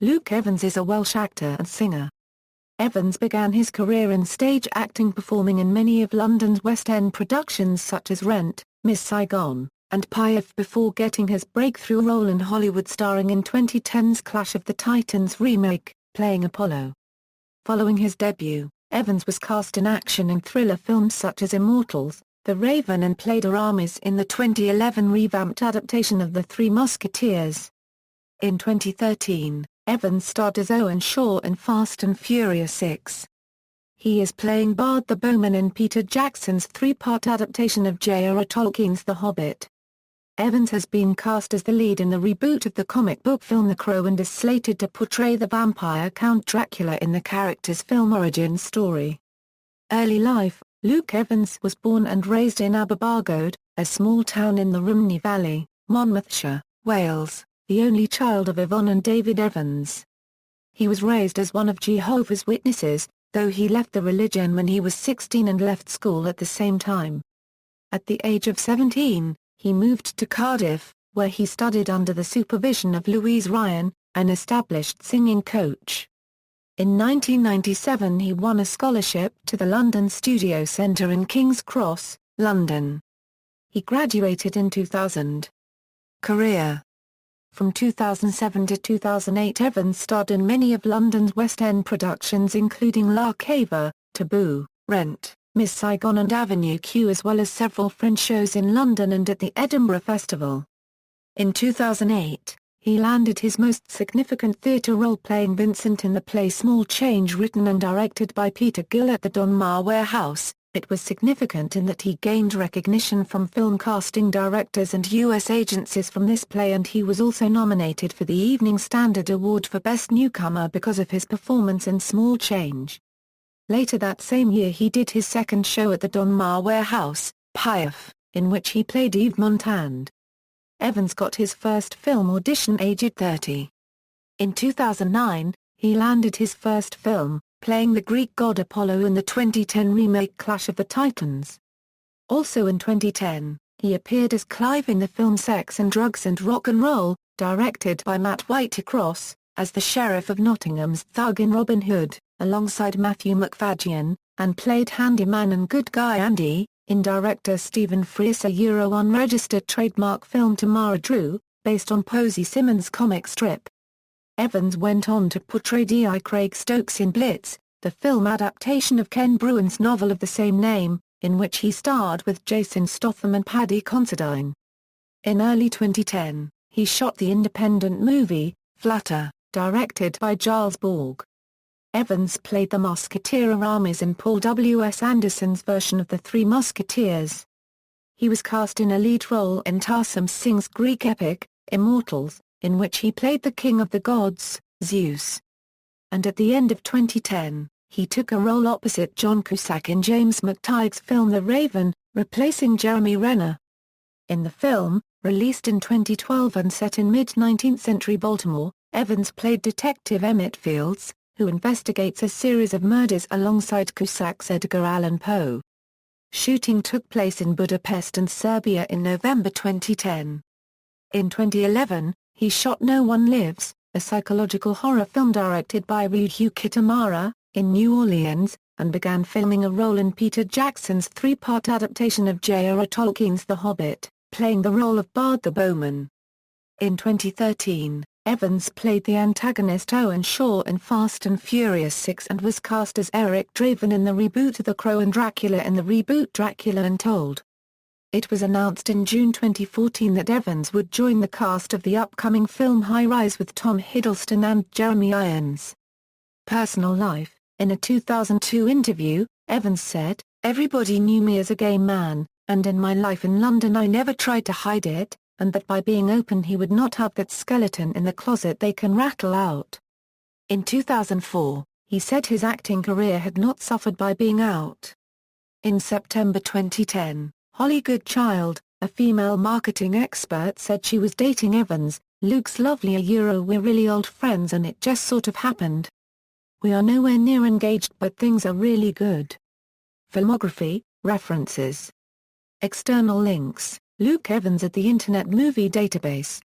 Luke Evans is a Welsh actor and singer. Evans began his career in stage acting, performing in many of London's West End productions such as Rent, Miss Saigon, and Piaf before getting his breakthrough role in Hollywood starring in 2010's Clash of the Titans remake, playing Apollo. Following his debut, Evans was cast in action and thriller films such as Immortals, The Raven, and played Aramis in the 2011 revamped adaptation of The Three Musketeers. In 2013, Evans starred as Owen Shaw in Fast and Furious 6. He is playing Bard the Bowman in Peter Jackson's three-part adaptation of J.R.R. Tolkien's The Hobbit. Evans has been cast as the lead in the reboot of the comic book film The Crow and is slated to portray the vampire Count Dracula in the character's film origin story. Early life: Luke Evans was born and raised in Aberbargod, a small town in the Rhymney Valley, Monmouthshire, Wales, the only child of Yvonne and David Evans. He was raised as one of Jehovah's Witnesses, though he left the religion when he was 16 and left school at the same time. At the age of 17, he moved to Cardiff, where he studied under the supervision of Louise Ryan, an established singing coach. In 1997 he won a scholarship to the London Studio Centre in King's Cross, London. He graduated in 2000. Career: from 2007 to 2008 Evans starred in many of London's West End productions including La Cava, Taboo, Rent, Miss Saigon and Avenue Q, as well as several fringe shows in London and at the Edinburgh Festival. In 2008, he landed his most significant theatre role playing Vincent in the play Small Change, written and directed by Peter Gill at the Donmar Warehouse. It was significant in that he gained recognition from film casting directors and U.S. agencies from this play, and he was also nominated for the Evening Standard Award for Best Newcomer because of his performance in Small Change. Later that same year he did his second show at the Donmar Warehouse, Piaf, in which he played Yves Montand. Evans got his first film audition aged 30. In 2009, he landed his first film, playing the Greek god Apollo in the 2010 remake Clash of the Titans. Also in 2010, he appeared as Clive in the film Sex and Drugs and Rock and Roll, directed by Matt Whitecross, as the Sheriff of Nottingham's thug in Robin Hood, alongside Matthew McFadyen, and played Handyman and Good Guy Andy, in director Stephen Frears' unregistered trademark film Tamara Drew, based on Posey Simmons' comic strip. Evans went on to portray D.I. Craig Stokes in Blitz, the film adaptation of Ken Bruin's novel of the same name, in which he starred with Jason Statham and Paddy Considine. In early 2010, he shot the independent movie, Flutter, directed by Giles Borg. Evans played the musketeer Aramis in Paul W. S. Anderson's version of The Three Musketeers. He was cast in a lead role in Tarsem Singh's Greek epic, Immortals, in which he played the king of the gods, Zeus. And at the end of 2010, he took a role opposite John Cusack in James McTeigue's film The Raven, replacing Jeremy Renner. In the film, released in 2012 and set in mid-19th century Baltimore, Evans played Detective Emmett Fields, who investigates a series of murders alongside Cusack's Edgar Allan Poe. Shooting took place in Budapest and Serbia in November 2010. In 2011, he shot No One Lives, a psychological horror film directed by Ryuhei Kitamura, in New Orleans, and began filming a role in Peter Jackson's three-part adaptation of J.R.R. Tolkien's The Hobbit, playing the role of Bard the Bowman. In 2013, Evans played the antagonist Owen Shaw in Fast and Furious 6 and was cast as Eric Draven in the reboot of The Crow and Dracula in the reboot Dracula Untold. It was announced in June 2014 that Evans would join the cast of the upcoming film High Rise with Tom Hiddleston and Jeremy Irons. Personal life: in a 2002 interview, Evans said, "Everybody knew me as a gay man, and in my life in London I never tried to hide it, and that by being open he would not have that skeleton in the closet they can rattle out." In 2004, he said his acting career had not suffered by being out. In September 2010, Holly Goodchild, a female marketing expert, said she was dating Evans. "Luke's lovely, we're really old friends and it just sort of happened. We are nowhere near engaged but things are really good." Filmography, references. External links: Luke Evans at the Internet Movie Database.